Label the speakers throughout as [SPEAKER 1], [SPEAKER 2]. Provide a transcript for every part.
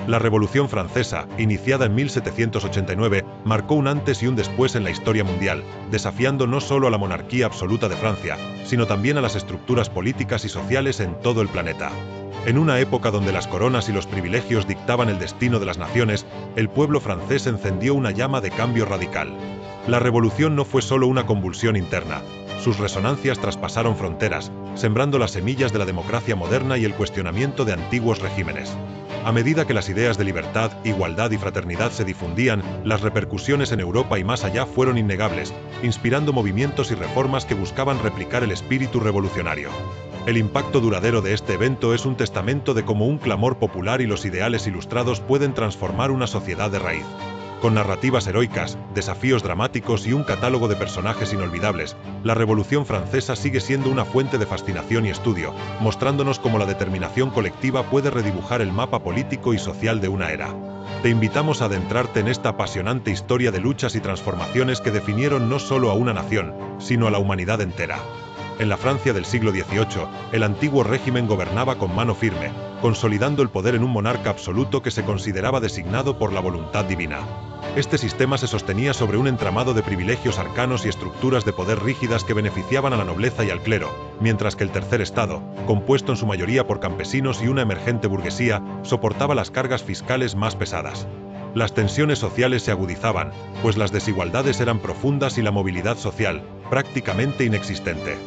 [SPEAKER 1] La Revolución Francesa, iniciada en 1789, marcó un antes y un después en la historia mundial, desafiando no solo a la monarquía absoluta de Francia, sino también a las estructuras políticas y sociales en todo el planeta. En una época donde las coronas y los privilegios dictaban el destino de las naciones, el pueblo francés encendió una llama de cambio radical. La revolución no fue solo una convulsión interna. Sus resonancias traspasaron fronteras, sembrando las semillas de la democracia moderna y el cuestionamiento de antiguos regímenes. A medida que las ideas de libertad, igualdad y fraternidad se difundían, las repercusiones en Europa y más allá fueron innegables, inspirando movimientos y reformas que buscaban replicar el espíritu revolucionario. El impacto duradero de este evento es un testamento de cómo un clamor popular y los ideales ilustrados pueden transformar una sociedad de raíz. Con narrativas heroicas, desafíos dramáticos y un catálogo de personajes inolvidables, la Revolución Francesa sigue siendo una fuente de fascinación y estudio, mostrándonos cómo la determinación colectiva puede redibujar el mapa político y social de una era. Te invitamos a adentrarte en esta apasionante historia de luchas y transformaciones que definieron no solo a una nación, sino a la humanidad entera. En la Francia del siglo XVIII, el antiguo régimen gobernaba con mano firme, consolidando el poder en un monarca absoluto que se consideraba designado por la voluntad divina. Este sistema se sostenía sobre un entramado de privilegios arcanos y estructuras de poder rígidas que beneficiaban a la nobleza y al clero, mientras que el tercer estado, compuesto en su mayoría por campesinos y una emergente burguesía, soportaba las cargas fiscales más pesadas. Las tensiones sociales se agudizaban, pues las desigualdades eran profundas y la movilidad social, prácticamente inexistente.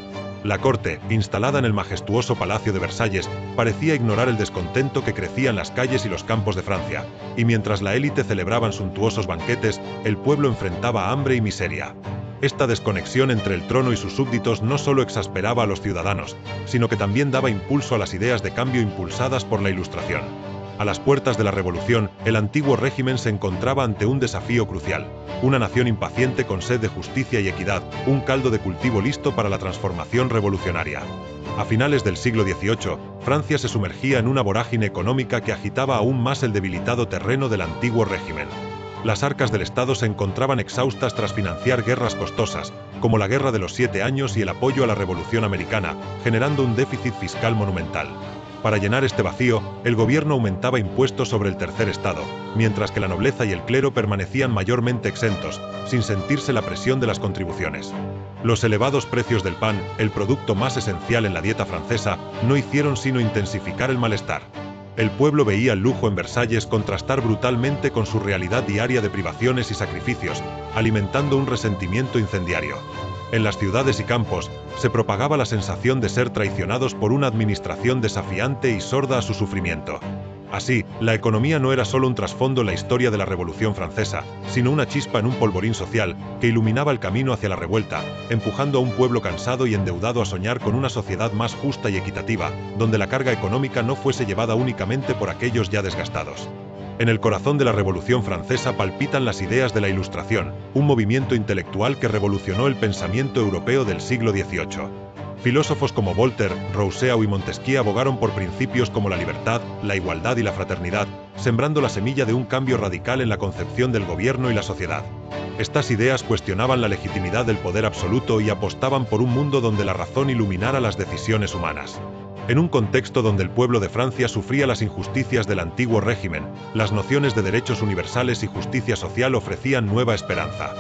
[SPEAKER 1] La corte, instalada en el majestuoso Palacio de Versalles, parecía ignorar el descontento que crecía en las calles y los campos de Francia, y mientras la élite celebraban suntuosos banquetes, el pueblo enfrentaba hambre y miseria. Esta desconexión entre el trono y sus súbditos no solo exasperaba a los ciudadanos, sino que también daba impulso a las ideas de cambio impulsadas por la Ilustración. A las puertas de la Revolución, el antiguo régimen se encontraba ante un desafío crucial. Una nación impaciente con sed de justicia y equidad, un caldo de cultivo listo para la transformación revolucionaria. A finales del siglo XVIII, Francia se sumergía en una vorágine económica que agitaba aún más el debilitado terreno del antiguo régimen. Las arcas del Estado se encontraban exhaustas tras financiar guerras costosas, como la Guerra de los 7 Años y el apoyo a la Revolución Americana, generando un déficit fiscal monumental. Para llenar este vacío, el gobierno aumentaba impuestos sobre el tercer estado, mientras que la nobleza y el clero permanecían mayormente exentos, sin sentirse la presión de las contribuciones. Los elevados precios del pan, el producto más esencial en la dieta francesa, no hicieron sino intensificar el malestar. El pueblo veía el lujo en Versalles contrastar brutalmente con su realidad diaria de privaciones y sacrificios, alimentando un resentimiento incendiario. En las ciudades y campos, se propagaba la sensación de ser traicionados por una administración desafiante y sorda a su sufrimiento. Así, la economía no era solo un trasfondo en la historia de la Revolución Francesa, sino una chispa en un polvorín social que iluminaba el camino hacia la revuelta, empujando a un pueblo cansado y endeudado a soñar con una sociedad más justa y equitativa, donde la carga económica no fuese llevada únicamente por aquellos ya desgastados. En el corazón de la Revolución Francesa palpitan las ideas de la Ilustración, un movimiento intelectual que revolucionó el pensamiento europeo del siglo XVIII. Filósofos como Voltaire, Rousseau y Montesquieu abogaron por principios como la libertad, la igualdad y la fraternidad, sembrando la semilla de un cambio radical en la concepción del gobierno y la sociedad. Estas ideas cuestionaban la legitimidad del poder absoluto y apostaban por un mundo donde la razón iluminara las decisiones humanas. En un contexto donde el pueblo de Francia sufría las injusticias del antiguo régimen, las nociones de derechos universales y justicia social ofrecían nueva esperanza.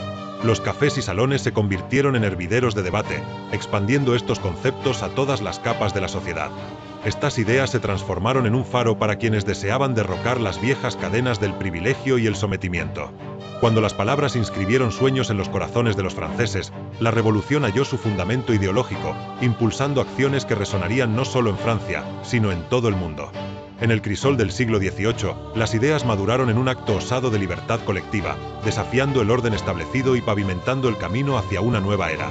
[SPEAKER 1] Los cafés y salones se convirtieron en hervideros de debate, expandiendo estos conceptos a todas las capas de la sociedad. Estas ideas se transformaron en un faro para quienes deseaban derrocar las viejas cadenas del privilegio y el sometimiento. Cuando las palabras inscribieron sueños en los corazones de los franceses, la revolución halló su fundamento ideológico, impulsando acciones que resonarían no solo en Francia, sino en todo el mundo. En el crisol del siglo XVIII, las ideas maduraron en un acto osado de libertad colectiva, desafiando el orden establecido y pavimentando el camino hacia una nueva era.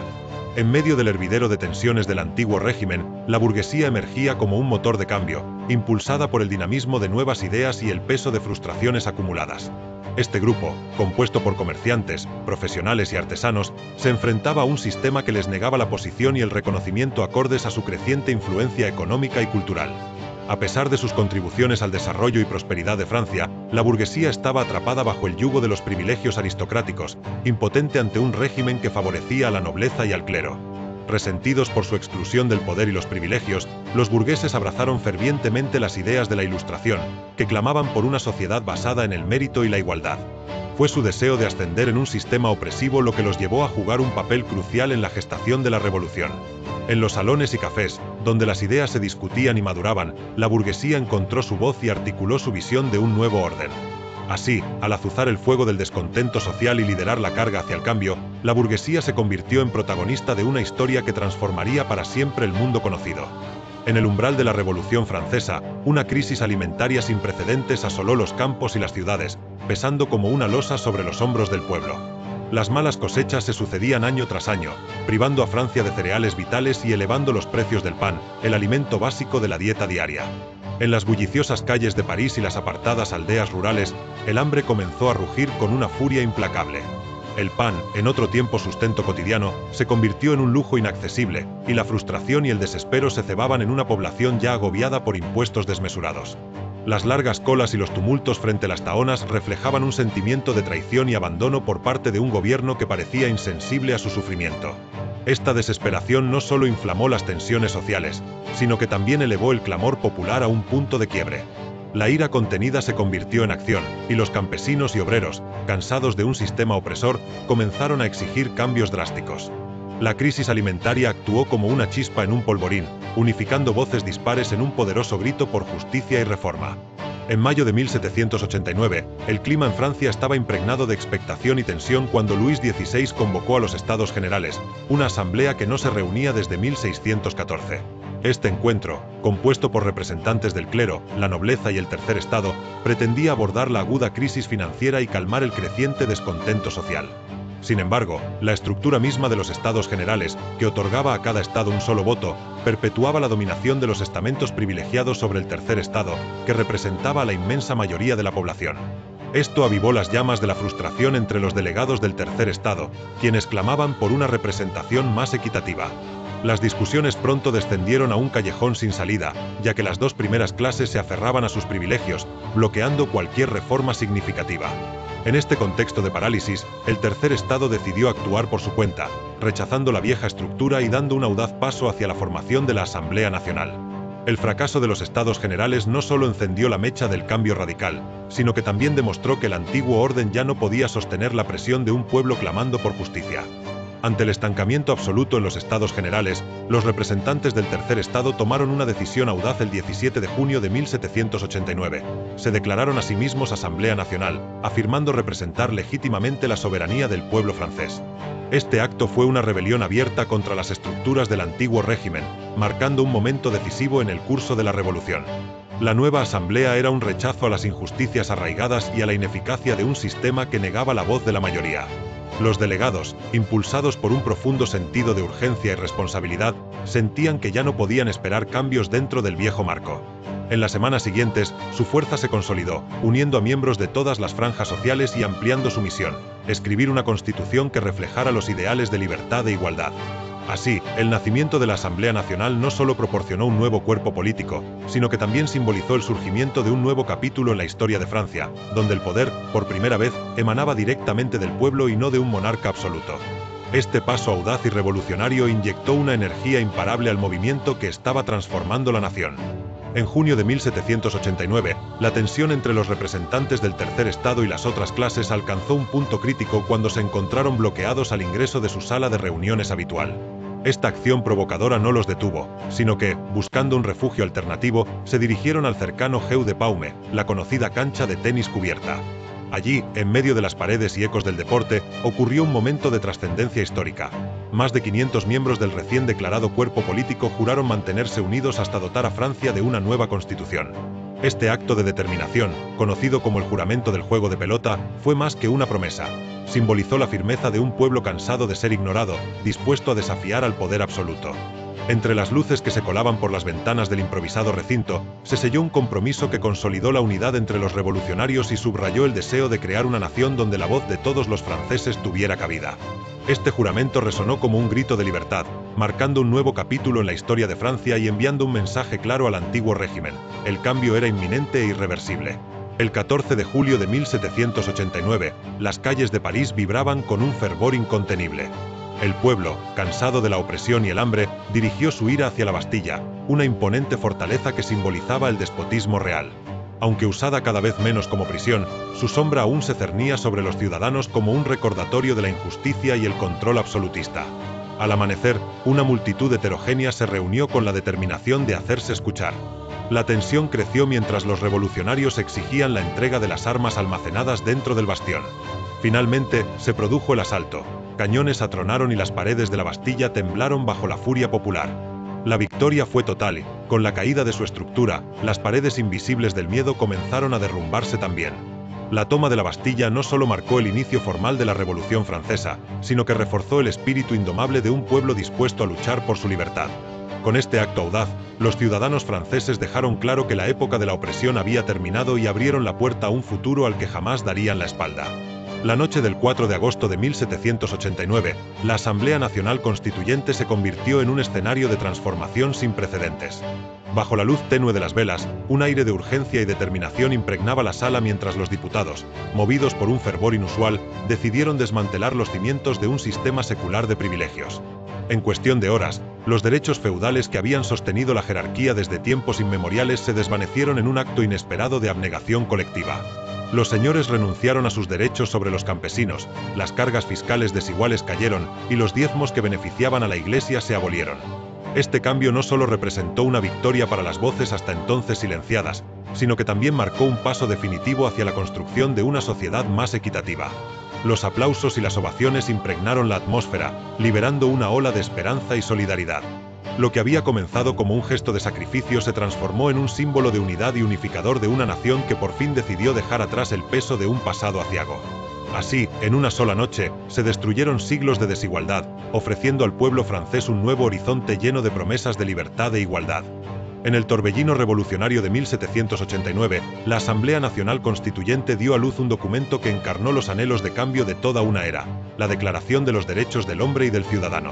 [SPEAKER 1] En medio del hervidero de tensiones del antiguo régimen, la burguesía emergía como un motor de cambio, impulsada por el dinamismo de nuevas ideas y el peso de frustraciones acumuladas. Este grupo, compuesto por comerciantes, profesionales y artesanos, se enfrentaba a un sistema que les negaba la posición y el reconocimiento acordes a su creciente influencia económica y cultural. A pesar de sus contribuciones al desarrollo y prosperidad de Francia, la burguesía estaba atrapada bajo el yugo de los privilegios aristocráticos, impotente ante un régimen que favorecía a la nobleza y al clero. Resentidos por su exclusión del poder y los privilegios, los burgueses abrazaron fervientemente las ideas de la Ilustración, que clamaban por una sociedad basada en el mérito y la igualdad. Fue su deseo de ascender en un sistema opresivo lo que los llevó a jugar un papel crucial en la gestación de la revolución. En los salones y cafés, donde las ideas se discutían y maduraban, la burguesía encontró su voz y articuló su visión de un nuevo orden. Así, al azuzar el fuego del descontento social y liderar la carga hacia el cambio, la burguesía se convirtió en protagonista de una historia que transformaría para siempre el mundo conocido. En el umbral de la Revolución Francesa, una crisis alimentaria sin precedentes asoló los campos y las ciudades, pesando como una losa sobre los hombros del pueblo. Las malas cosechas se sucedían año tras año, privando a Francia de cereales vitales y elevando los precios del pan, el alimento básico de la dieta diaria. En las bulliciosas calles de París y las apartadas aldeas rurales, el hambre comenzó a rugir con una furia implacable. El pan, en otro tiempo sustento cotidiano, se convirtió en un lujo inaccesible, y la frustración y el desespero se cebaban en una población ya agobiada por impuestos desmesurados. Las largas colas y los tumultos frente a las taonas reflejaban un sentimiento de traición y abandono por parte de un gobierno que parecía insensible a su sufrimiento. Esta desesperación no solo inflamó las tensiones sociales, sino que también elevó el clamor popular a un punto de quiebre. La ira contenida se convirtió en acción, y los campesinos y obreros, cansados de un sistema opresor, comenzaron a exigir cambios drásticos. La crisis alimentaria actuó como una chispa en un polvorín, unificando voces dispares en un poderoso grito por justicia y reforma. En mayo de 1789, el clima en Francia estaba impregnado de expectación y tensión cuando Luis XVI convocó a los Estados Generales, una asamblea que no se reunía desde 1614. Este encuentro, compuesto por representantes del clero, la nobleza y el tercer estado, pretendía abordar la aguda crisis financiera y calmar el creciente descontento social. Sin embargo, la estructura misma de los Estados Generales, que otorgaba a cada estado un solo voto, perpetuaba la dominación de los estamentos privilegiados sobre el tercer estado, que representaba a la inmensa mayoría de la población. Esto avivó las llamas de la frustración entre los delegados del tercer estado, quienes clamaban por una representación más equitativa. Las discusiones pronto descendieron a un callejón sin salida, ya que las dos primeras clases se aferraban a sus privilegios, bloqueando cualquier reforma significativa. En este contexto de parálisis, el tercer estado decidió actuar por su cuenta, rechazando la vieja estructura y dando un audaz paso hacia la formación de la Asamblea Nacional. El fracaso de los Estados Generales no solo encendió la mecha del cambio radical, sino que también demostró que el antiguo orden ya no podía sostener la presión de un pueblo clamando por justicia. Ante el estancamiento absoluto en los Estados Generales, los representantes del tercer estado tomaron una decisión audaz el 17 de junio de 1789. Se declararon a sí mismos Asamblea Nacional, afirmando representar legítimamente la soberanía del pueblo francés. Este acto fue una rebelión abierta contra las estructuras del antiguo régimen, marcando un momento decisivo en el curso de la revolución. La nueva asamblea era un rechazo a las injusticias arraigadas y a la ineficacia de un sistema que negaba la voz de la mayoría. Los delegados, impulsados por un profundo sentido de urgencia y responsabilidad, sentían que ya no podían esperar cambios dentro del viejo marco. En las semanas siguientes, su fuerza se consolidó, uniendo a miembros de todas las franjas sociales y ampliando su misión: escribir una constitución que reflejara los ideales de libertad e igualdad. Así, el nacimiento de la Asamblea Nacional no solo proporcionó un nuevo cuerpo político, sino que también simbolizó el surgimiento de un nuevo capítulo en la historia de Francia, donde el poder, por primera vez, emanaba directamente del pueblo y no de un monarca absoluto. Este paso audaz y revolucionario inyectó una energía imparable al movimiento que estaba transformando la nación. En junio de 1789, la tensión entre los representantes del tercer estado y las otras clases alcanzó un punto crítico cuando se encontraron bloqueados al ingreso de su sala de reuniones habitual. Esta acción provocadora no los detuvo, sino que, buscando un refugio alternativo, se dirigieron al cercano Jeu de Paume, la conocida cancha de tenis cubierta. Allí, en medio de las paredes y ecos del deporte, ocurrió un momento de trascendencia histórica. Más de 500 miembros del recién declarado cuerpo político juraron mantenerse unidos hasta dotar a Francia de una nueva constitución. Este acto de determinación, conocido como el juramento del juego de pelota, fue más que una promesa. Simbolizó la firmeza de un pueblo cansado de ser ignorado, dispuesto a desafiar al poder absoluto. Entre las luces que se colaban por las ventanas del improvisado recinto, se selló un compromiso que consolidó la unidad entre los revolucionarios y subrayó el deseo de crear una nación donde la voz de todos los franceses tuviera cabida. Este juramento resonó como un grito de libertad, marcando un nuevo capítulo en la historia de Francia y enviando un mensaje claro al antiguo régimen: el cambio era inminente e irreversible. El 14 de julio de 1789, las calles de París vibraban con un fervor incontenible. El pueblo, cansado de la opresión y el hambre, dirigió su ira hacia la Bastilla, una imponente fortaleza que simbolizaba el despotismo real. Aunque usada cada vez menos como prisión, su sombra aún se cernía sobre los ciudadanos como un recordatorio de la injusticia y el control absolutista. Al amanecer, una multitud heterogénea se reunió con la determinación de hacerse escuchar. La tensión creció mientras los revolucionarios exigían la entrega de las armas almacenadas dentro del bastión. Finalmente, se produjo el asalto. Cañones atronaron y las paredes de la Bastilla temblaron bajo la furia popular. La victoria fue total y, con la caída de su estructura, las paredes invisibles del miedo comenzaron a derrumbarse también. La toma de la Bastilla no solo marcó el inicio formal de la Revolución Francesa, sino que reforzó el espíritu indomable de un pueblo dispuesto a luchar por su libertad. Con este acto audaz, los ciudadanos franceses dejaron claro que la época de la opresión había terminado y abrieron la puerta a un futuro al que jamás darían la espalda. La noche del 4 de agosto de 1789, la Asamblea Nacional Constituyente se convirtió en un escenario de transformación sin precedentes. Bajo la luz tenue de las velas, un aire de urgencia y determinación impregnaba la sala mientras los diputados, movidos por un fervor inusual, decidieron desmantelar los cimientos de un sistema secular de privilegios. En cuestión de horas, los derechos feudales que habían sostenido la jerarquía desde tiempos inmemoriales se desvanecieron en un acto inesperado de abnegación colectiva. Los señores renunciaron a sus derechos sobre los campesinos, las cargas fiscales desiguales cayeron y los diezmos que beneficiaban a la Iglesia se abolieron. Este cambio no solo representó una victoria para las voces hasta entonces silenciadas, sino que también marcó un paso definitivo hacia la construcción de una sociedad más equitativa. Los aplausos y las ovaciones impregnaron la atmósfera, liberando una ola de esperanza y solidaridad. Lo que había comenzado como un gesto de sacrificio se transformó en un símbolo de unidad y unificador de una nación que por fin decidió dejar atrás el peso de un pasado aciago. Así, en una sola noche, se destruyeron siglos de desigualdad, ofreciendo al pueblo francés un nuevo horizonte lleno de promesas de libertad e igualdad. En el torbellino revolucionario de 1789, la Asamblea Nacional Constituyente dio a luz un documento que encarnó los anhelos de cambio de toda una era, la Declaración de los Derechos del Hombre y del Ciudadano.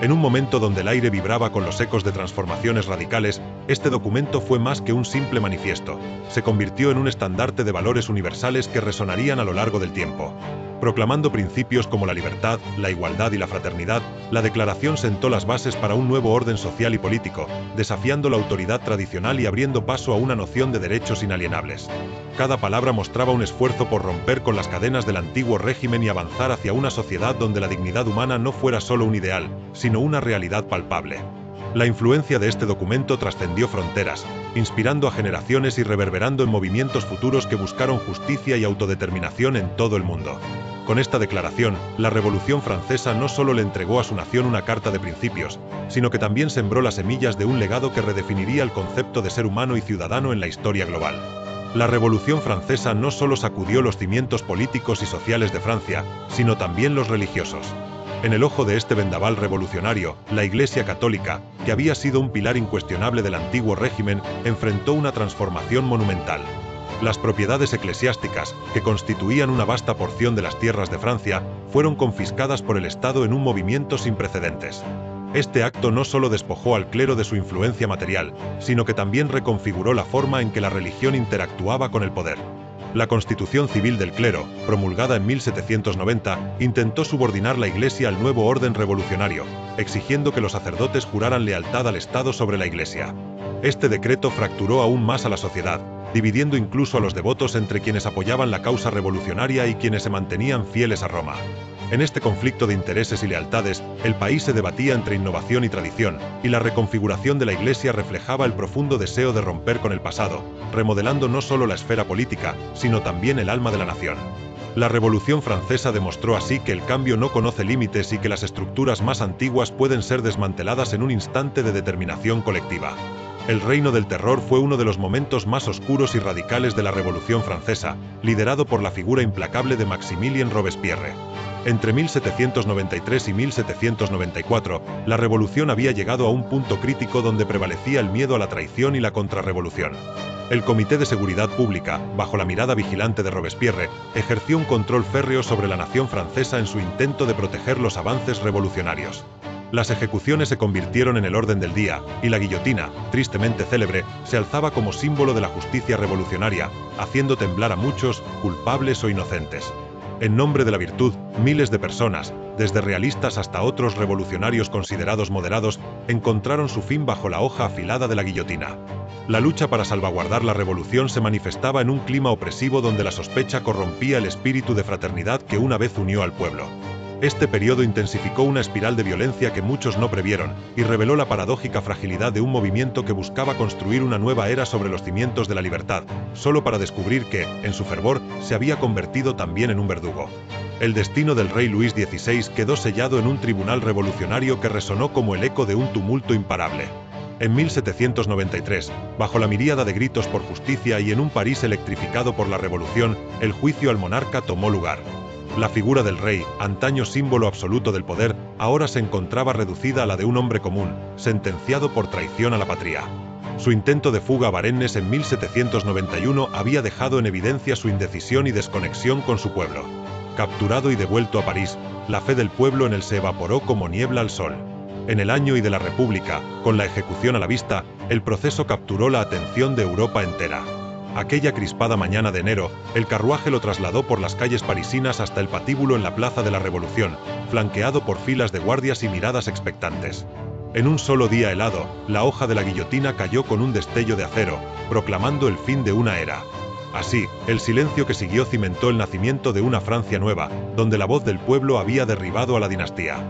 [SPEAKER 1] En un momento donde el aire vibraba con los ecos de transformaciones radicales, este documento fue más que un simple manifiesto. Se convirtió en un estandarte de valores universales que resonarían a lo largo del tiempo. Proclamando principios como la libertad, la igualdad y la fraternidad, la declaración sentó las bases para un nuevo orden social y político, desafiando la autoridad tradicional y abriendo paso a una noción de derechos inalienables. Cada palabra mostraba un esfuerzo por romper con las cadenas del antiguo régimen y avanzar hacia una sociedad donde la dignidad humana no fuera solo un ideal, sino una realidad palpable. La influencia de este documento trascendió fronteras, inspirando a generaciones y reverberando en movimientos futuros que buscaron justicia y autodeterminación en todo el mundo. Con esta declaración, la Revolución Francesa no solo le entregó a su nación una carta de principios, sino que también sembró las semillas de un legado que redefiniría el concepto de ser humano y ciudadano en la historia global. La Revolución Francesa no solo sacudió los cimientos políticos y sociales de Francia, sino también los religiosos. En el ojo de este vendaval revolucionario, la Iglesia Católica, que había sido un pilar incuestionable del antiguo régimen, enfrentó una transformación monumental. Las propiedades eclesiásticas, que constituían una vasta porción de las tierras de Francia, fueron confiscadas por el Estado en un movimiento sin precedentes. Este acto no solo despojó al clero de su influencia material, sino que también reconfiguró la forma en que la religión interactuaba con el poder. La Constitución Civil del Clero, promulgada en 1790, intentó subordinar la Iglesia al nuevo orden revolucionario, exigiendo que los sacerdotes juraran lealtad al Estado sobre la Iglesia. Este decreto fracturó aún más a la sociedad, dividiendo incluso a los devotos entre quienes apoyaban la causa revolucionaria y quienes se mantenían fieles a Roma. En este conflicto de intereses y lealtades, el país se debatía entre innovación y tradición, y la reconfiguración de la Iglesia reflejaba el profundo deseo de romper con el pasado, remodelando no solo la esfera política, sino también el alma de la nación. La Revolución Francesa demostró así que el cambio no conoce límites y que las estructuras más antiguas pueden ser desmanteladas en un instante de determinación colectiva. El Reino del Terror fue uno de los momentos más oscuros y radicales de la Revolución Francesa, liderado por la figura implacable de Maximilien Robespierre. Entre 1793 y 1794, la revolución había llegado a un punto crítico donde prevalecía el miedo a la traición y la contrarrevolución. El Comité de Seguridad Pública, bajo la mirada vigilante de Robespierre, ejerció un control férreo sobre la nación francesa en su intento de proteger los avances revolucionarios. Las ejecuciones se convirtieron en el orden del día, y la guillotina, tristemente célebre, se alzaba como símbolo de la justicia revolucionaria, haciendo temblar a muchos, culpables o inocentes. En nombre de la virtud, miles de personas, desde realistas hasta otros revolucionarios considerados moderados, encontraron su fin bajo la hoja afilada de la guillotina. La lucha para salvaguardar la revolución se manifestaba en un clima opresivo donde la sospecha corrompía el espíritu de fraternidad que una vez unió al pueblo. Este periodo intensificó una espiral de violencia que muchos no previeron, y reveló la paradójica fragilidad de un movimiento que buscaba construir una nueva era sobre los cimientos de la libertad, solo para descubrir que, en su fervor, se había convertido también en un verdugo. El destino del rey Luis XVI quedó sellado en un tribunal revolucionario que resonó como el eco de un tumulto imparable. En 1793, bajo la miríada de gritos por justicia y en un París electrificado por la revolución, el juicio al monarca tomó lugar. La figura del rey, antaño símbolo absoluto del poder, ahora se encontraba reducida a la de un hombre común, sentenciado por traición a la patria. Su intento de fuga a Varennes en 1791 había dejado en evidencia su indecisión y desconexión con su pueblo. Capturado y devuelto a París, la fe del pueblo en él se evaporó como niebla al sol. En el año I de la República, con la ejecución a la vista, el proceso capturó la atención de Europa entera. Aquella crispada mañana de enero, el carruaje lo trasladó por las calles parisinas hasta el patíbulo en la Plaza de la Revolución, flanqueado por filas de guardias y miradas expectantes. En un solo día helado, la hoja de la guillotina cayó con un destello de acero, proclamando el fin de una era. Así, el silencio que siguió cimentó el nacimiento de una Francia nueva, donde la voz del pueblo había derribado a la dinastía.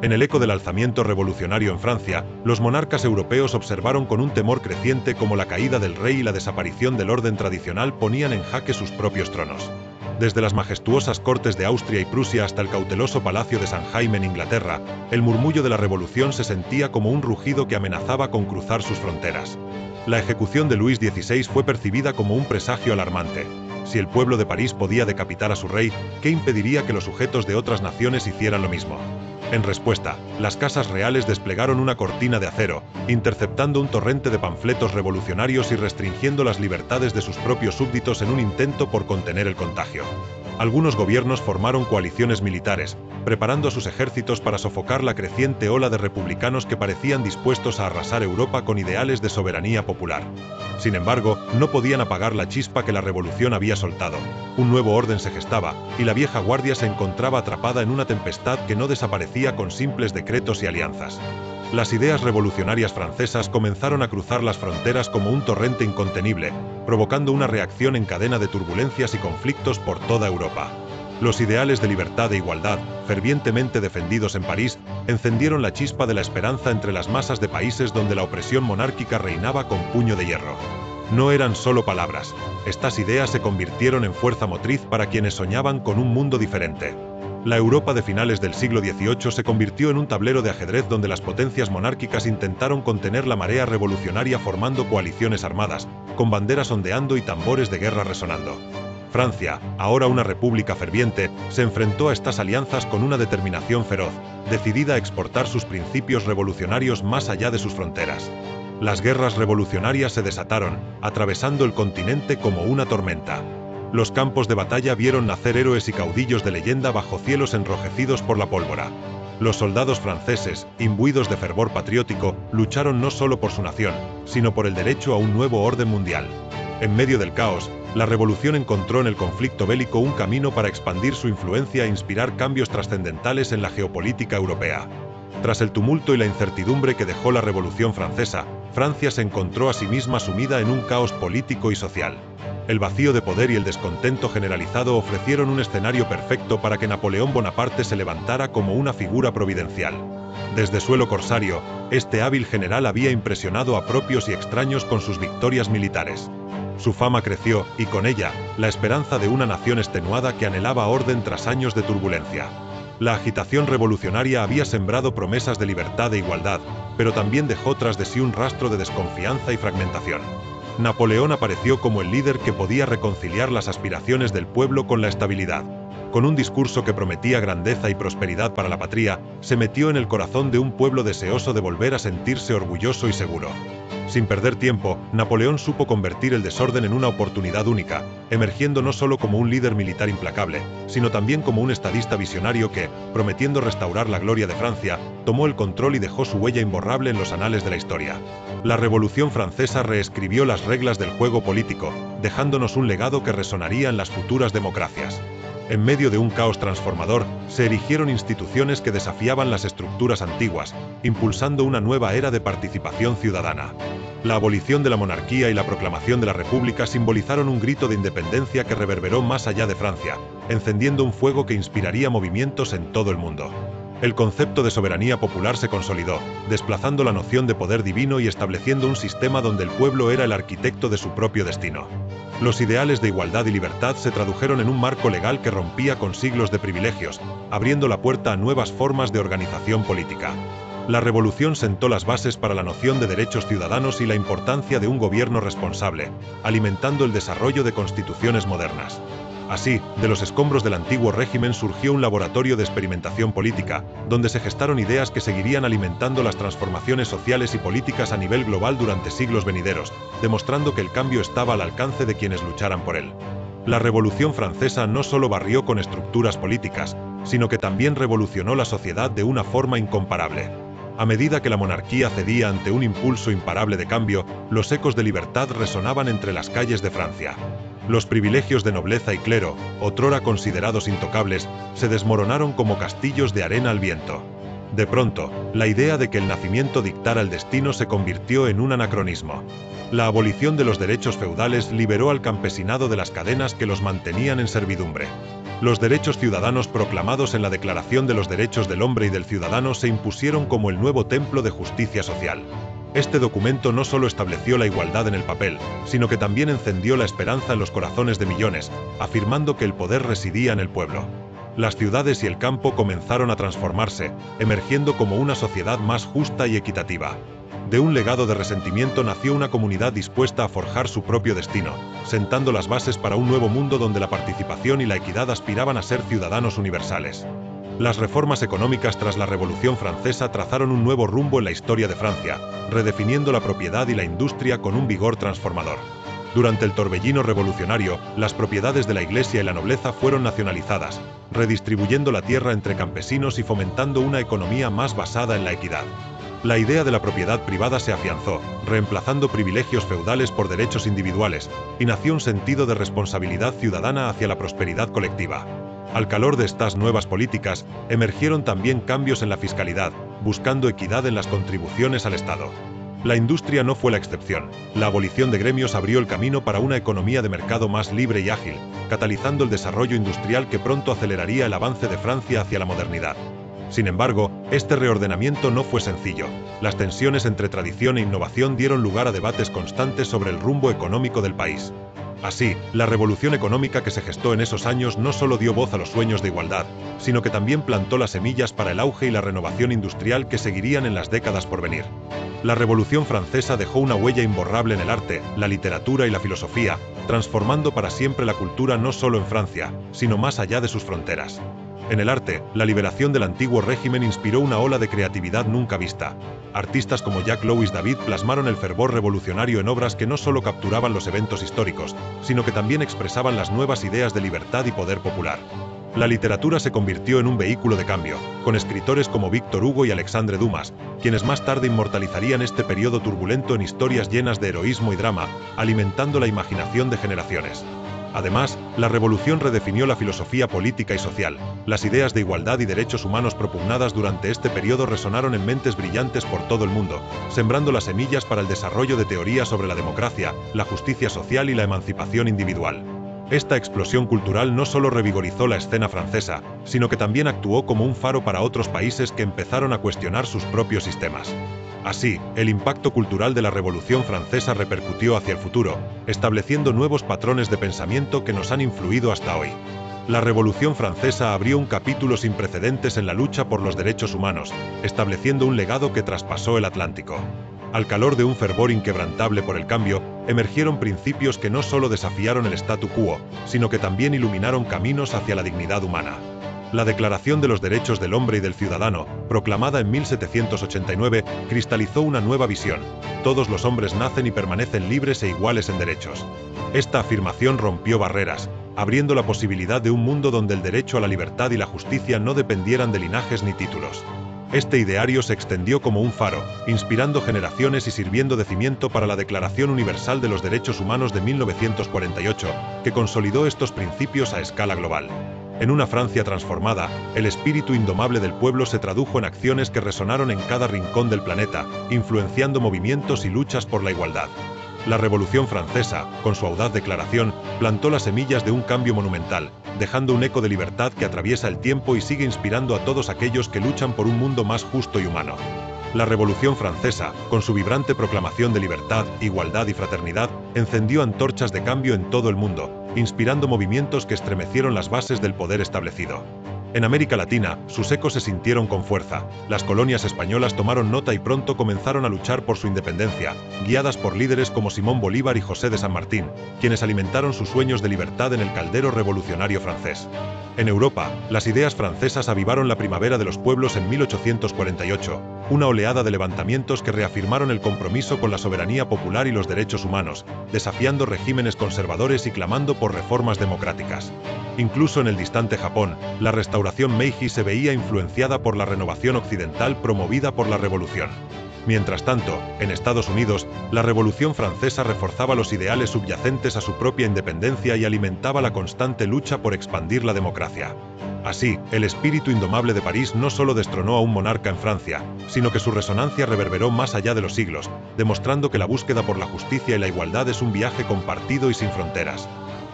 [SPEAKER 1] En el eco del alzamiento revolucionario en Francia, los monarcas europeos observaron con un temor creciente cómo la caída del rey y la desaparición del orden tradicional ponían en jaque sus propios tronos. Desde las majestuosas cortes de Austria y Prusia hasta el cauteloso palacio de San Jaime en Inglaterra, el murmullo de la revolución se sentía como un rugido que amenazaba con cruzar sus fronteras. La ejecución de Luis XVI fue percibida como un presagio alarmante. Si el pueblo de París podía decapitar a su rey, ¿qué impediría que los sujetos de otras naciones hicieran lo mismo? En respuesta, las casas reales desplegaron una cortina de acero, interceptando un torrente de panfletos revolucionarios y restringiendo las libertades de sus propios súbditos en un intento por contener el contagio. Algunos gobiernos formaron coaliciones militares, preparando a sus ejércitos para sofocar la creciente ola de republicanos que parecían dispuestos a arrasar Europa con ideales de soberanía popular. Sin embargo, no podían apagar la chispa que la revolución había soltado. Un nuevo orden se gestaba, y la vieja guardia se encontraba atrapada en una tempestad que no desaparecía con simples decretos y alianzas. Las ideas revolucionarias francesas comenzaron a cruzar las fronteras como un torrente incontenible, provocando una reacción en cadena de turbulencias y conflictos por toda Europa. Los ideales de libertad e igualdad, fervientemente defendidos en París, encendieron la chispa de la esperanza entre las masas de países donde la opresión monárquica reinaba con puño de hierro. No eran solo palabras, estas ideas se convirtieron en fuerza motriz para quienes soñaban con un mundo diferente. La Europa de finales del siglo XVIII se convirtió en un tablero de ajedrez donde las potencias monárquicas intentaron contener la marea revolucionaria formando coaliciones armadas, con banderas ondeando y tambores de guerra resonando. Francia, ahora una república ferviente, se enfrentó a estas alianzas con una determinación feroz, decidida a exportar sus principios revolucionarios más allá de sus fronteras. Las guerras revolucionarias se desataron, atravesando el continente como una tormenta. Los campos de batalla vieron nacer héroes y caudillos de leyenda bajo cielos enrojecidos por la pólvora. Los soldados franceses, imbuidos de fervor patriótico, lucharon no solo por su nación, sino por el derecho a un nuevo orden mundial. En medio del caos, la revolución encontró en el conflicto bélico un camino para expandir su influencia e inspirar cambios trascendentales en la geopolítica europea. Tras el tumulto y la incertidumbre que dejó la Revolución Francesa, Francia se encontró a sí misma sumida en un caos político y social. El vacío de poder y el descontento generalizado ofrecieron un escenario perfecto para que Napoleón Bonaparte se levantara como una figura providencial. Desde suelo corsario, este hábil general había impresionado a propios y extraños con sus victorias militares. Su fama creció, y con ella, la esperanza de una nación extenuada que anhelaba orden tras años de turbulencia. La agitación revolucionaria había sembrado promesas de libertad e igualdad, pero también dejó tras de sí un rastro de desconfianza y fragmentación. Napoleón apareció como el líder que podía reconciliar las aspiraciones del pueblo con la estabilidad. Con un discurso que prometía grandeza y prosperidad para la patria, se metió en el corazón de un pueblo deseoso de volver a sentirse orgulloso y seguro. Sin perder tiempo, Napoleón supo convertir el desorden en una oportunidad única, emergiendo no solo como un líder militar implacable, sino también como un estadista visionario que, prometiendo restaurar la gloria de Francia, tomó el control y dejó su huella imborrable en los anales de la historia. La Revolución Francesa reescribió las reglas del juego político, dejándonos un legado que resonaría en las futuras democracias. En medio de un caos transformador, se erigieron instituciones que desafiaban las estructuras antiguas, impulsando una nueva era de participación ciudadana. La abolición de la monarquía y la proclamación de la República simbolizaron un grito de independencia que reverberó más allá de Francia, encendiendo un fuego que inspiraría movimientos en todo el mundo. El concepto de soberanía popular se consolidó, desplazando la noción de poder divino y estableciendo un sistema donde el pueblo era el arquitecto de su propio destino. Los ideales de igualdad y libertad se tradujeron en un marco legal que rompía con siglos de privilegios, abriendo la puerta a nuevas formas de organización política. La revolución sentó las bases para la noción de derechos ciudadanos y la importancia de un gobierno responsable, alimentando el desarrollo de constituciones modernas. Así, de los escombros del antiguo régimen surgió un laboratorio de experimentación política, donde se gestaron ideas que seguirían alimentando las transformaciones sociales y políticas a nivel global durante siglos venideros, demostrando que el cambio estaba al alcance de quienes lucharan por él. La Revolución Francesa no solo barrió con estructuras políticas, sino que también revolucionó la sociedad de una forma incomparable. A medida que la monarquía cedía ante un impulso imparable de cambio, los ecos de libertad resonaban entre las calles de Francia. Los privilegios de nobleza y clero, otrora considerados intocables, se desmoronaron como castillos de arena al viento. De pronto, la idea de que el nacimiento dictara el destino se convirtió en un anacronismo. La abolición de los derechos feudales liberó al campesinado de las cadenas que los mantenían en servidumbre. Los derechos ciudadanos proclamados en la Declaración de los Derechos del Hombre y del Ciudadano se impusieron como el nuevo templo de justicia social. Este documento no solo estableció la igualdad en el papel, sino que también encendió la esperanza en los corazones de millones, afirmando que el poder residía en el pueblo. Las ciudades y el campo comenzaron a transformarse, emergiendo como una sociedad más justa y equitativa. De un legado de resentimiento nació una comunidad dispuesta a forjar su propio destino, sentando las bases para un nuevo mundo donde la participación y la equidad aspiraban a ser ciudadanos universales. Las reformas económicas tras la Revolución Francesa trazaron un nuevo rumbo en la historia de Francia, redefiniendo la propiedad y la industria con un vigor transformador. Durante el torbellino revolucionario, las propiedades de la Iglesia y la nobleza fueron nacionalizadas, redistribuyendo la tierra entre campesinos y fomentando una economía más basada en la equidad. La idea de la propiedad privada se afianzó, reemplazando privilegios feudales por derechos individuales, y nació un sentido de responsabilidad ciudadana hacia la prosperidad colectiva. Al calor de estas nuevas políticas, emergieron también cambios en la fiscalidad, buscando equidad en las contribuciones al Estado. La industria no fue la excepción. La abolición de gremios abrió el camino para una economía de mercado más libre y ágil, catalizando el desarrollo industrial que pronto aceleraría el avance de Francia hacia la modernidad. Sin embargo, este reordenamiento no fue sencillo. Las tensiones entre tradición e innovación dieron lugar a debates constantes sobre el rumbo económico del país. Así, la revolución económica que se gestó en esos años no solo dio voz a los sueños de igualdad, sino que también plantó las semillas para el auge y la renovación industrial que seguirían en las décadas por venir. La Revolución Francesa dejó una huella imborrable en el arte, la literatura y la filosofía, transformando para siempre la cultura no solo en Francia, sino más allá de sus fronteras. En el arte, la liberación del antiguo régimen inspiró una ola de creatividad nunca vista. Artistas como Jacques-Louis David plasmaron el fervor revolucionario en obras que no solo capturaban los eventos históricos, sino que también expresaban las nuevas ideas de libertad y poder popular. La literatura se convirtió en un vehículo de cambio, con escritores como Víctor Hugo y Alexandre Dumas, quienes más tarde inmortalizarían este periodo turbulento en historias llenas de heroísmo y drama, alimentando la imaginación de generaciones. Además, la revolución redefinió la filosofía política y social. Las ideas de igualdad y derechos humanos propugnadas durante este periodo resonaron en mentes brillantes por todo el mundo, sembrando las semillas para el desarrollo de teorías sobre la democracia, la justicia social y la emancipación individual. Esta explosión cultural no solo revigorizó la escena francesa, sino que también actuó como un faro para otros países que empezaron a cuestionar sus propios sistemas. Así, el impacto cultural de la Revolución Francesa repercutió hacia el futuro, estableciendo nuevos patrones de pensamiento que nos han influido hasta hoy. La Revolución Francesa abrió un capítulo sin precedentes en la lucha por los derechos humanos, estableciendo un legado que traspasó el Atlántico. Al calor de un fervor inquebrantable por el cambio, emergieron principios que no solo desafiaron el statu quo, sino que también iluminaron caminos hacia la dignidad humana. La Declaración de los Derechos del Hombre y del Ciudadano, proclamada en 1789, cristalizó una nueva visión: todos los hombres nacen y permanecen libres e iguales en derechos. Esta afirmación rompió barreras, abriendo la posibilidad de un mundo donde el derecho a la libertad y la justicia no dependieran de linajes ni títulos. Este ideario se extendió como un faro, inspirando generaciones y sirviendo de cimiento para la Declaración Universal de los Derechos Humanos de 1948, que consolidó estos principios a escala global. En una Francia transformada, el espíritu indomable del pueblo se tradujo en acciones que resonaron en cada rincón del planeta, influenciando movimientos y luchas por la igualdad. La Revolución Francesa, con su audaz declaración, plantó las semillas de un cambio monumental, dejando un eco de libertad que atraviesa el tiempo y sigue inspirando a todos aquellos que luchan por un mundo más justo y humano. La Revolución Francesa, con su vibrante proclamación de libertad, igualdad y fraternidad, encendió antorchas de cambio en todo el mundo, inspirando movimientos que estremecieron las bases del poder establecido. En América Latina, sus ecos se sintieron con fuerza. Las colonias españolas tomaron nota y pronto comenzaron a luchar por su independencia, guiadas por líderes como Simón Bolívar y José de San Martín, quienes alimentaron sus sueños de libertad en el caldero revolucionario francés. En Europa, las ideas francesas avivaron la primavera de los pueblos en 1848, una oleada de levantamientos que reafirmaron el compromiso con la soberanía popular y los derechos humanos, desafiando regímenes conservadores y clamando por reformas democráticas. Incluso en el distante Japón, la restauración Meiji se veía influenciada por la renovación occidental promovida por la Revolución. Mientras tanto, en Estados Unidos, la Revolución Francesa reforzaba los ideales subyacentes a su propia independencia y alimentaba la constante lucha por expandir la democracia. Así, el espíritu indomable de París no solo destronó a un monarca en Francia, sino que su resonancia reverberó más allá de los siglos, demostrando que la búsqueda por la justicia y la igualdad es un viaje compartido y sin fronteras.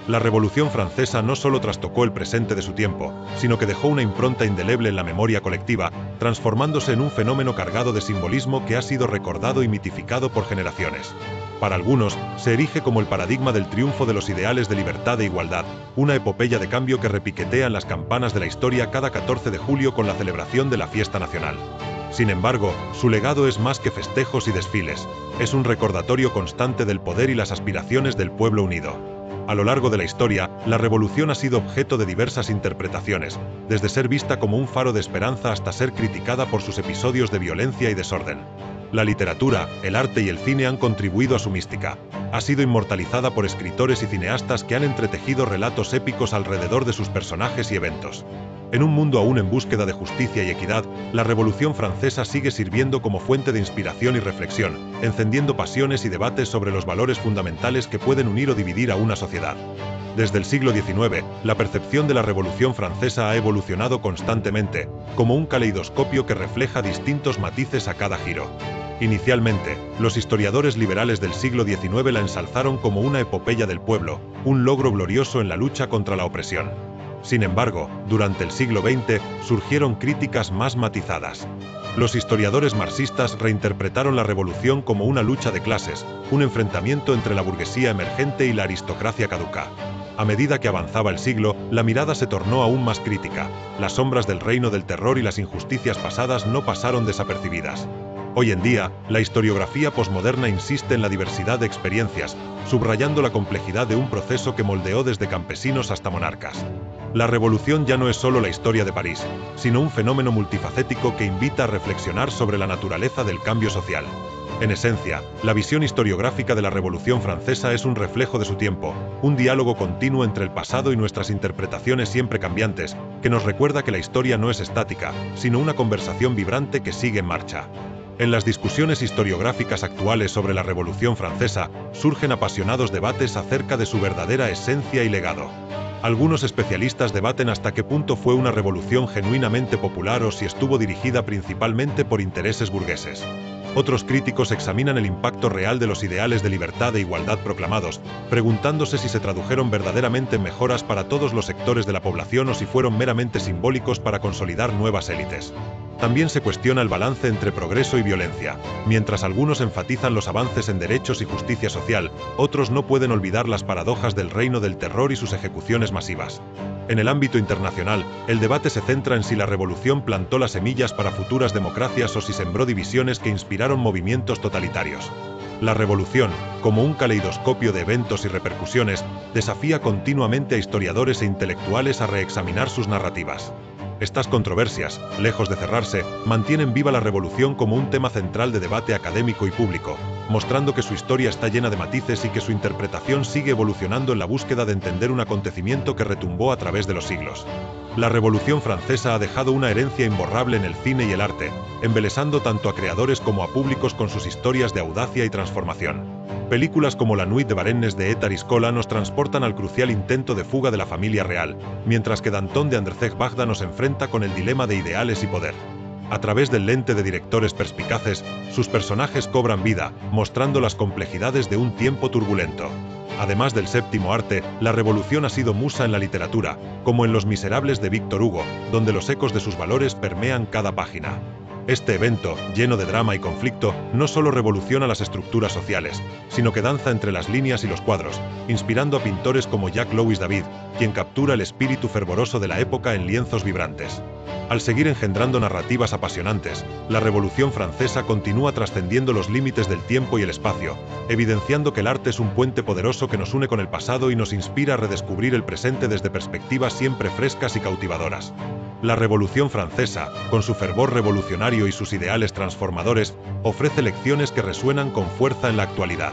[SPEAKER 1] La Revolución Francesa no solo trastocó el presente de su tiempo, sino que dejó una impronta indeleble en la memoria colectiva, transformándose en un fenómeno cargado de simbolismo que ha sido recordado y mitificado por generaciones. Para algunos, se erige como el paradigma del triunfo de los ideales de libertad e igualdad, una epopeya de cambio que repiquetea en las campanas de la historia cada 14 de julio con la celebración de la fiesta nacional. Sin embargo, su legado es más que festejos y desfiles, es un recordatorio constante del poder y las aspiraciones del pueblo unido. A lo largo de la historia, la revolución ha sido objeto de diversas interpretaciones, desde ser vista como un faro de esperanza hasta ser criticada por sus episodios de violencia y desorden. La literatura, el arte y el cine han contribuido a su mística. Ha sido inmortalizada por escritores y cineastas que han entretejido relatos épicos alrededor de sus personajes y eventos. En un mundo aún en búsqueda de justicia y equidad, la Revolución Francesa sigue sirviendo como fuente de inspiración y reflexión, encendiendo pasiones y debates sobre los valores fundamentales que pueden unir o dividir a una sociedad. Desde el siglo XIX, la percepción de la Revolución Francesa ha evolucionado constantemente, como un caleidoscopio que refleja distintos matices a cada giro. Inicialmente, los historiadores liberales del siglo XIX la ensalzaron como una epopeya del pueblo, un logro glorioso en la lucha contra la opresión. Sin embargo, durante el siglo XX surgieron críticas más matizadas. Los historiadores marxistas reinterpretaron la revolución como una lucha de clases, un enfrentamiento entre la burguesía emergente y la aristocracia caduca. A medida que avanzaba el siglo, la mirada se tornó aún más crítica. Las sombras del reino del terror y las injusticias pasadas no pasaron desapercibidas. Hoy en día, la historiografía posmoderna insiste en la diversidad de experiencias, subrayando la complejidad de un proceso que moldeó desde campesinos hasta monarcas. La revolución ya no es solo la historia de París, sino un fenómeno multifacético que invita a reflexionar sobre la naturaleza del cambio social. En esencia, la visión historiográfica de la Revolución Francesa es un reflejo de su tiempo, un diálogo continuo entre el pasado y nuestras interpretaciones siempre cambiantes, que nos recuerda que la historia no es estática, sino una conversación vibrante que sigue en marcha. En las discusiones historiográficas actuales sobre la Revolución Francesa, surgen apasionados debates acerca de su verdadera esencia y legado. Algunos especialistas debaten hasta qué punto fue una revolución genuinamente popular o si estuvo dirigida principalmente por intereses burgueses. Otros críticos examinan el impacto real de los ideales de libertad e igualdad proclamados, preguntándose si se tradujeron verdaderamente en mejoras para todos los sectores de la población o si fueron meramente simbólicos para consolidar nuevas élites. También se cuestiona el balance entre progreso y violencia. Mientras algunos enfatizan los avances en derechos y justicia social, otros no pueden olvidar las paradojas del reino del terror y sus ejecuciones masivas. En el ámbito internacional, el debate se centra en si la revolución plantó las semillas para futuras democracias o si sembró divisiones que inspiraron movimientos totalitarios. La revolución, como un caleidoscopio de eventos y repercusiones, desafía continuamente a historiadores e intelectuales a reexaminar sus narrativas. Estas controversias, lejos de cerrarse, mantienen viva la revolución como un tema central de debate académico y público, mostrando que su historia está llena de matices y que su interpretación sigue evolucionando en la búsqueda de entender un acontecimiento que retumbó a través de los siglos. La Revolución Francesa ha dejado una herencia imborrable en el cine y el arte, embelesando tanto a creadores como a públicos con sus historias de audacia y transformación. Películas como La Nuit de Varennes de Étar Scola nos transportan al crucial intento de fuga de la familia real, mientras que Danton de Andrzej Wajda nos enfrenta con el dilema de ideales y poder. A través del lente de directores perspicaces, sus personajes cobran vida, mostrando las complejidades de un tiempo turbulento. Además del séptimo arte, la revolución ha sido musa en la literatura, como en Los Miserables de Víctor Hugo, donde los ecos de sus valores permean cada página. Este evento, lleno de drama y conflicto, no solo revoluciona las estructuras sociales, sino que danza entre las líneas y los cuadros, inspirando a pintores como Jacques-Louis David, quien captura el espíritu fervoroso de la época en lienzos vibrantes. Al seguir engendrando narrativas apasionantes, la Revolución Francesa continúa trascendiendo los límites del tiempo y el espacio, evidenciando que el arte es un puente poderoso que nos une con el pasado y nos inspira a redescubrir el presente desde perspectivas siempre frescas y cautivadoras. La Revolución Francesa, con su fervor revolucionario y sus ideales transformadores, ofrece lecciones que resuenan con fuerza en la actualidad.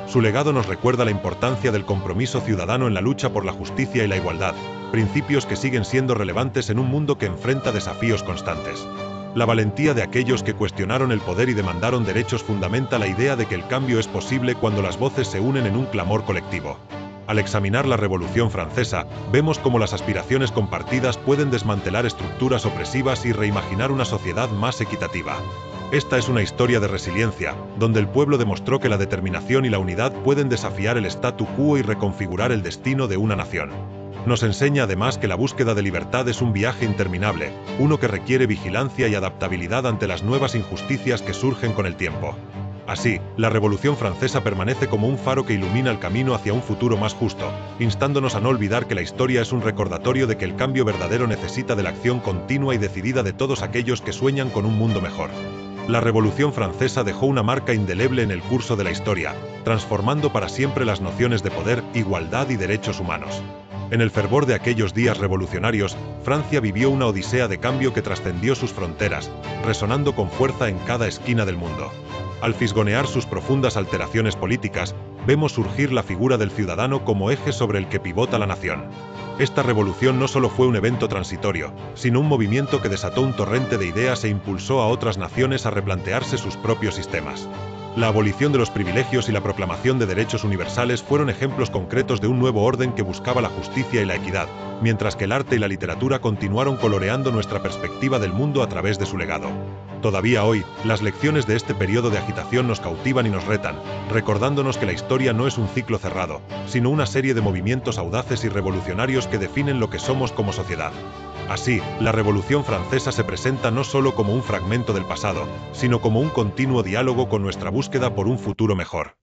[SPEAKER 1] Su legado nos recuerda la importancia del compromiso ciudadano en la lucha por la justicia y la igualdad, principios que siguen siendo relevantes en un mundo que enfrenta desafíos constantes. La valentía de aquellos que cuestionaron el poder y demandaron derechos fundamenta la idea de que el cambio es posible cuando las voces se unen en un clamor colectivo. Al examinar la Revolución Francesa, vemos cómo las aspiraciones compartidas pueden desmantelar estructuras opresivas y reimaginar una sociedad más equitativa. Esta es una historia de resiliencia, donde el pueblo demostró que la determinación y la unidad pueden desafiar el statu quo y reconfigurar el destino de una nación. Nos enseña además que la búsqueda de libertad es un viaje interminable, uno que requiere vigilancia y adaptabilidad ante las nuevas injusticias que surgen con el tiempo. Así, la Revolución Francesa permanece como un faro que ilumina el camino hacia un futuro más justo, instándonos a no olvidar que la historia es un recordatorio de que el cambio verdadero necesita de la acción continua y decidida de todos aquellos que sueñan con un mundo mejor. La Revolución Francesa dejó una marca indeleble en el curso de la historia, transformando para siempre las nociones de poder, igualdad y derechos humanos. En el fervor de aquellos días revolucionarios, Francia vivió una odisea de cambio que trascendió sus fronteras, resonando con fuerza en cada esquina del mundo. Al fisgonear sus profundas alteraciones políticas, vemos surgir la figura del ciudadano como eje sobre el que pivota la nación. Esta revolución no solo fue un evento transitorio, sino un movimiento que desató un torrente de ideas e impulsó a otras naciones a replantearse sus propios sistemas. La abolición de los privilegios y la proclamación de derechos universales fueron ejemplos concretos de un nuevo orden que buscaba la justicia y la equidad, mientras que el arte y la literatura continuaron coloreando nuestra perspectiva del mundo a través de su legado. Todavía hoy, las lecciones de este periodo de agitación nos cautivan y nos retan, recordándonos que la historia no es un ciclo cerrado, sino una serie de movimientos audaces y revolucionarios que definen lo que somos como sociedad. Así, la Revolución Francesa se presenta no solo como un fragmento del pasado, sino como un continuo diálogo con nuestra búsqueda por un futuro mejor.